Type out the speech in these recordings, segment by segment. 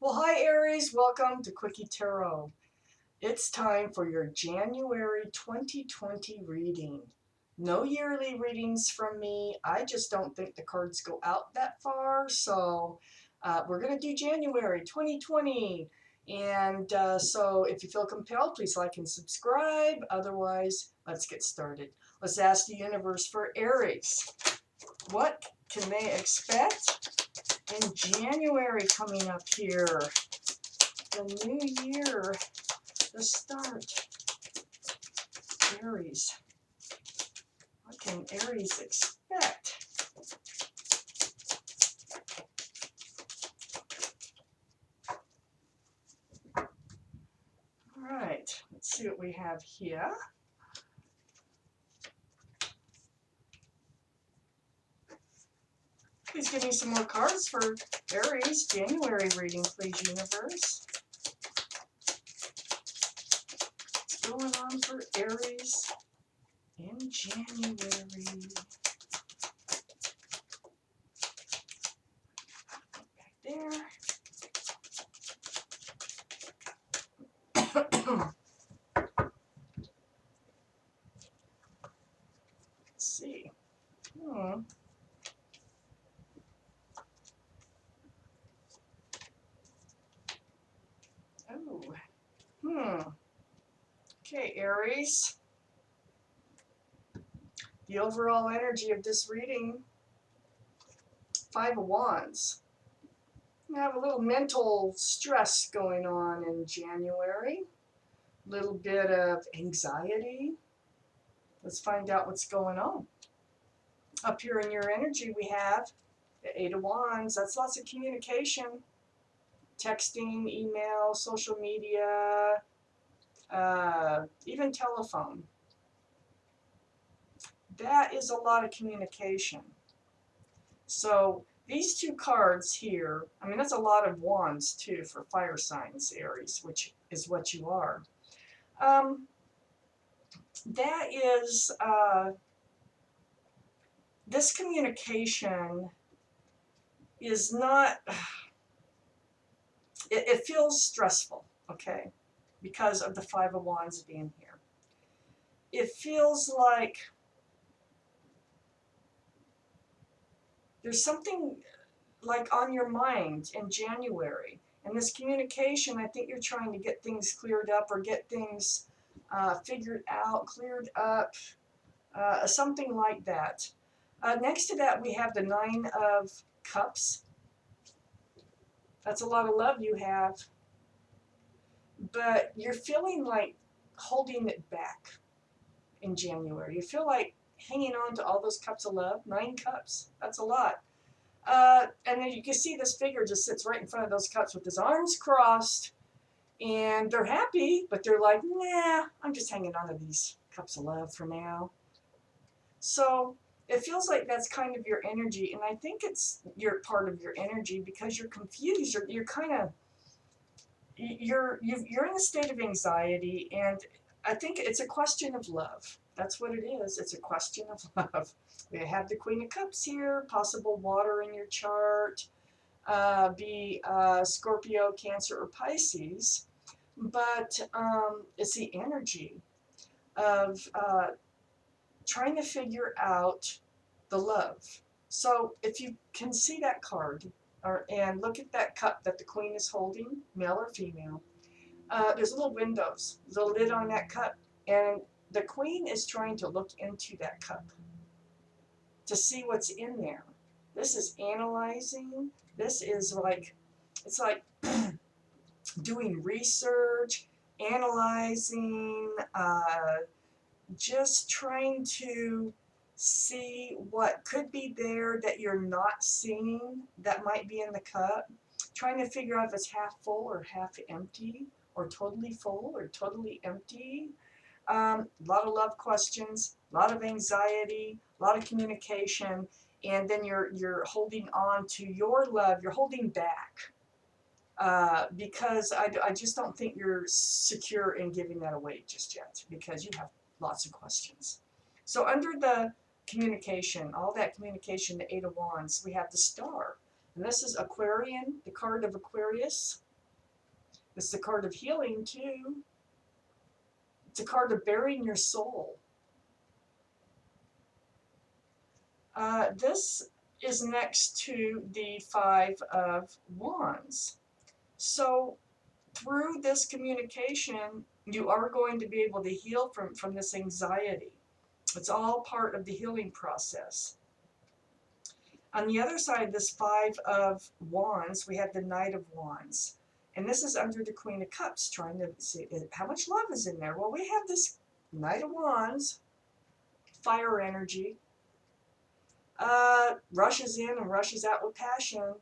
Well, hi Aries, welcome to Quickie Tarot. It's time for your January 2020 reading. No yearly readings from me. I just don't think the cards go out that far, so we're going to do January 2020. And so if you feel compelled, please like and subscribe. Otherwise, let's get started. Let's ask the universe for Aries. What can they expect in January coming up here? The new year, the start. Aries. What can Aries expect? All right, let's see what we have here. Please give me some more cards for Aries January reading, please, universe. What's going on for Aries in January? Back there. Let's see. Okay, Aries. The overall energy of this reading, Five of Wands. You have a little mental stress going on in January. A little bit of anxiety. Let's find out what's going on. Up here in your energy, we have the Eight of Wands. That's lots of communication. Texting, email, social media, even telephone. That is a lot of communication. So these two cards here, I mean, that's a lot of wands too for fire signs, Aries, which is what you are. That is, this communication is not, it feels stressful, okay, because of the Five of Wands being here. It feels like there's something like on your mind in January. And this communication, I think you're trying to get things cleared up or get things figured out, cleared up, something like that. Next to that, we have the Nine of Cups. That's a lot of love you have. But you're feeling like holding it back in January. You feel like hanging on to all those cups of love. 9 cups. That's a lot. And then you can see this figure just sits right in front of those cups with his arms crossed. And they're happy, but they're like, nah, I'm just hanging on to these cups of love for now. So it feels like that's kind of your energy. And I think it's your part of your energy because you're confused. You're kind of, you're in a state of anxiety. And I think it's a question of love. That's what it is. It's a question of love. We have the Queen of Cups here, possible water in your chart, be Scorpio, Cancer, or Pisces. But it's the energy of trying to figure out the love. So if you can see that card and look at that cup that the Queen is holding, male or female, there's little windows, the lid on that cup, and the Queen is trying to look into that cup to see what's in there. This is analyzing. This is like, it's like doing research, analyzing, just trying to see what could be there that you're not seeing that might be in the cup, trying to figure out if it's half full or half empty, or totally full or totally empty. A lot of love questions, a lot of anxiety, a lot of communication, and then you're holding on to your love. You're holding back because I just don't think you're secure in giving that away just yet because you have lots of questions. So under the communication, all that communication, the Eight of Wands, we have the Star. And this is Aquarian, the card of Aquarius. It's the card of healing too. It's a card of burying your soul. This is next to the Five of Wands. So through this communication, you are going to be able to heal from this anxiety. It's all part of the healing process. On the other side, this Five of Wands, we have the Knight of Wands. And this is under the Queen of Cups, trying to see how much love is in there. Well, we have this Knight of Wands, fire energy, rushes in and rushes out with passion.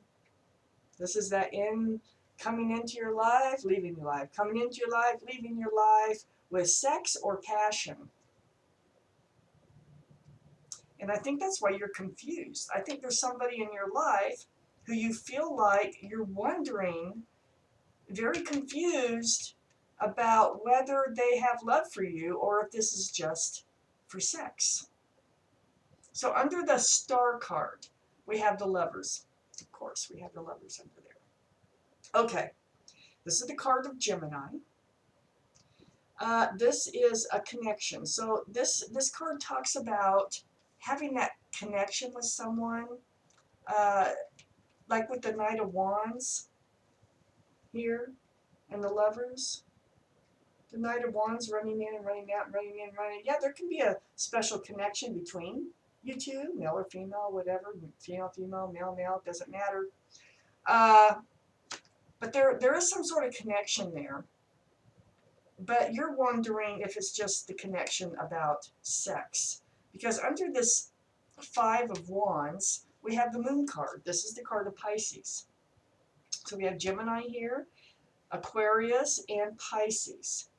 This is that coming into your life, leaving your life, coming into your life, leaving your life with sex or passion. And I think that's why you're confused. I think there's somebody in your life who you feel like you're wondering, very confused about whether they have love for you or if this is just for sex. So under the Star card, we have the Lovers. Of course, we have the Lovers under there. Okay, this is the card of Gemini. This is a connection. So this card talks about having that connection with someone, like with the Knight of Wands here and the Lovers. The Knight of Wands running in and running out, running in, running. Yeah, there can be a special connection between you two, male or female, whatever, female, female, male, male, doesn't matter. But there is some sort of connection there. But you're wondering if it's just the connection about sex. Because under this Five of Wands, we have the Moon card. This is the card of Pisces. So we have Gemini here, Aquarius, and Pisces.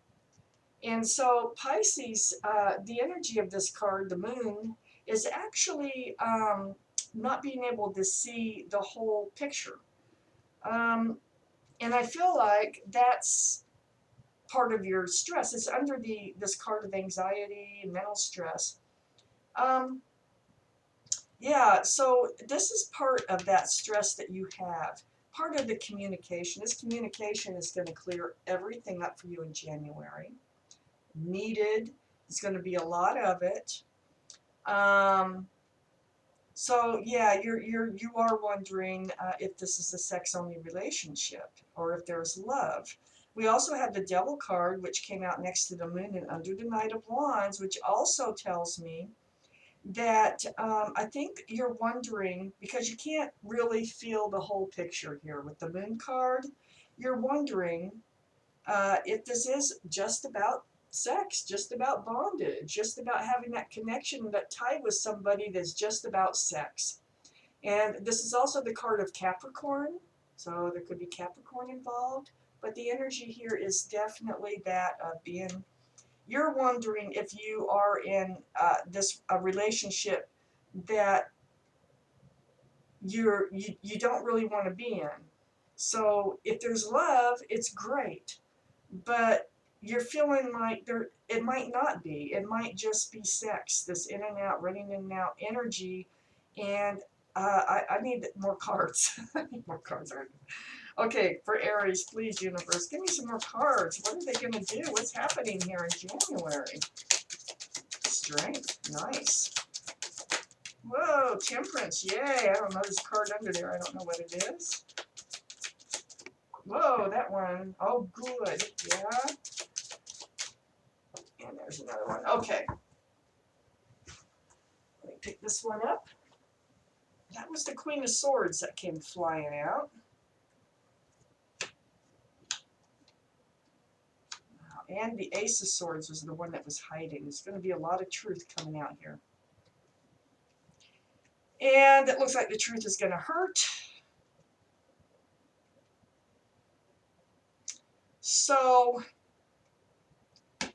And so Pisces, the energy of this card, the Moon, is actually not being able to see the whole picture. And I feel like that's part of your stress. It's under this card of anxiety and mental stress. Yeah, so this is part of that stress that you have. Part of the communication. This communication is going to clear everything up for you in January. Needed. There's going to be a lot of it. So yeah, you are wondering if this is a sex-only relationship or if there's love. We also have the Devil card, which came out next to the Moon and under the Knight of Wands, which also tells me that I think you're wondering, because you can't really feel the whole picture here with the Moon card, you're wondering if this is just about sex, just about bondage, just about having that connection, that tie with somebody that's just about sex. And this is also the card of Capricorn, so there could be Capricorn involved, but the energy here is definitely that of being, you're wondering if you are in a relationship that you don't really want to be in. So if there's love, it's great, but you're feeling like it might not be. It might just be sex, this in and out, running in and out energy. And I need more cards. I need more cards. Okay, for Aries, please, universe, give me some more cards. What are they going to do? What's happening here in January? Strength, nice. Whoa, Temperance, yay. I don't know this card under there. I don't know what it is. Whoa, that one. Oh, good. Yeah. And there's another one. Okay. Let me pick this one up. That was the Queen of Swords that came flying out. And the Ace of Swords was the one that was hiding. There's going to be a lot of truth coming out here. And it looks like the truth is going to hurt. So,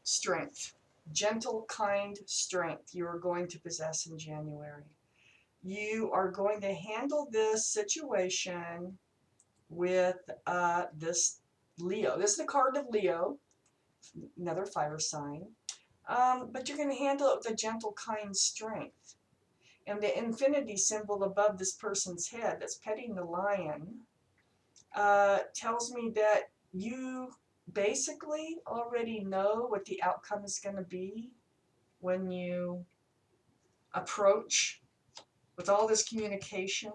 strength. Gentle, kind strength you are going to possess in January. You are going to handle this situation with this Leo. This is the card of Leo, another fire sign. But you're going to handle it with a gentle, kind strength. And the infinity symbol above this person's head that's petting the lion tells me that you basically already know what the outcome is going to be when you approach with all this communication,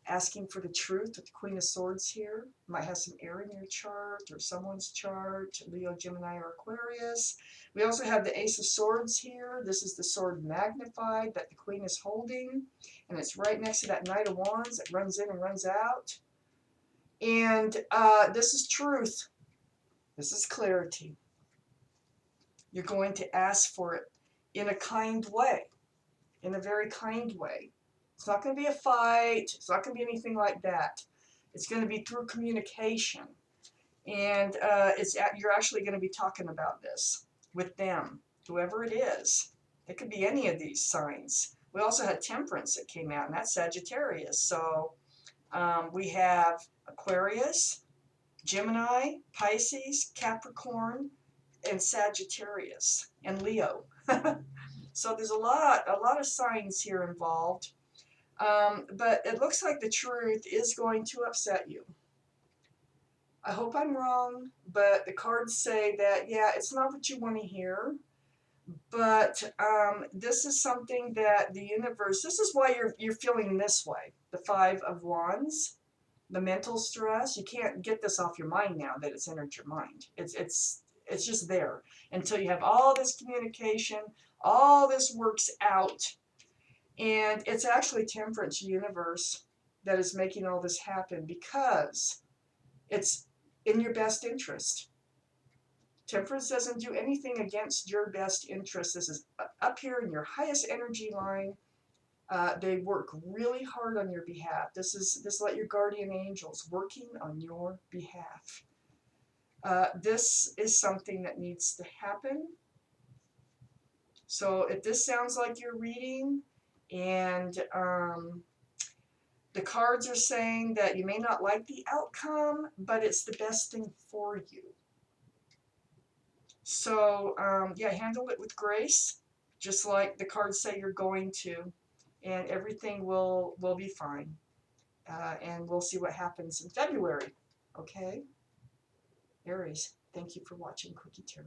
asking for the truth with the Queen of Swords here. You might have some air in your chart or someone's chart, Leo, Gemini, or Aquarius. We also have the Ace of Swords here. This is the sword magnified that the Queen is holding, and it's right next to that Knight of Wands that runs in and runs out. And this is truth. This is clarity. You're going to ask for it in a kind way, in a very kind way. It's not going to be a fight. It's not going to be anything like that. It's going to be through communication. And you're actually going to be talking about this with them, whoever it is. It could be any of these signs. We also had Temperance that came out, and that's Sagittarius. So we have Aquarius, Gemini, Pisces, Capricorn, and Sagittarius, and Leo. So there's a lot of signs here involved. But it looks like the truth is going to upset you. I hope I'm wrong, but the cards say that, yeah, it's not what you want to hear, but this is something that the universe, this is why you're feeling this way. The Five of Wands, the mental stress, you can't get this off your mind now that it's entered your mind. It's just there until you have all this communication, all this works out. And it's actually Temperance universe that is making all this happen because it's in your best interest. Temperance doesn't do anything against your best interest. This is up here in your highest energy line. They work really hard on your behalf. This is like your guardian angels working on your behalf. This is something that needs to happen. So if this sounds like you're reading and the cards are saying that you may not like the outcome, but it's the best thing for you. So yeah, handle it with grace, just like the cards say you're going to, and everything will be fine. And we'll see what happens in February. Okay? Aries, thank you for watching Quickie Tarot.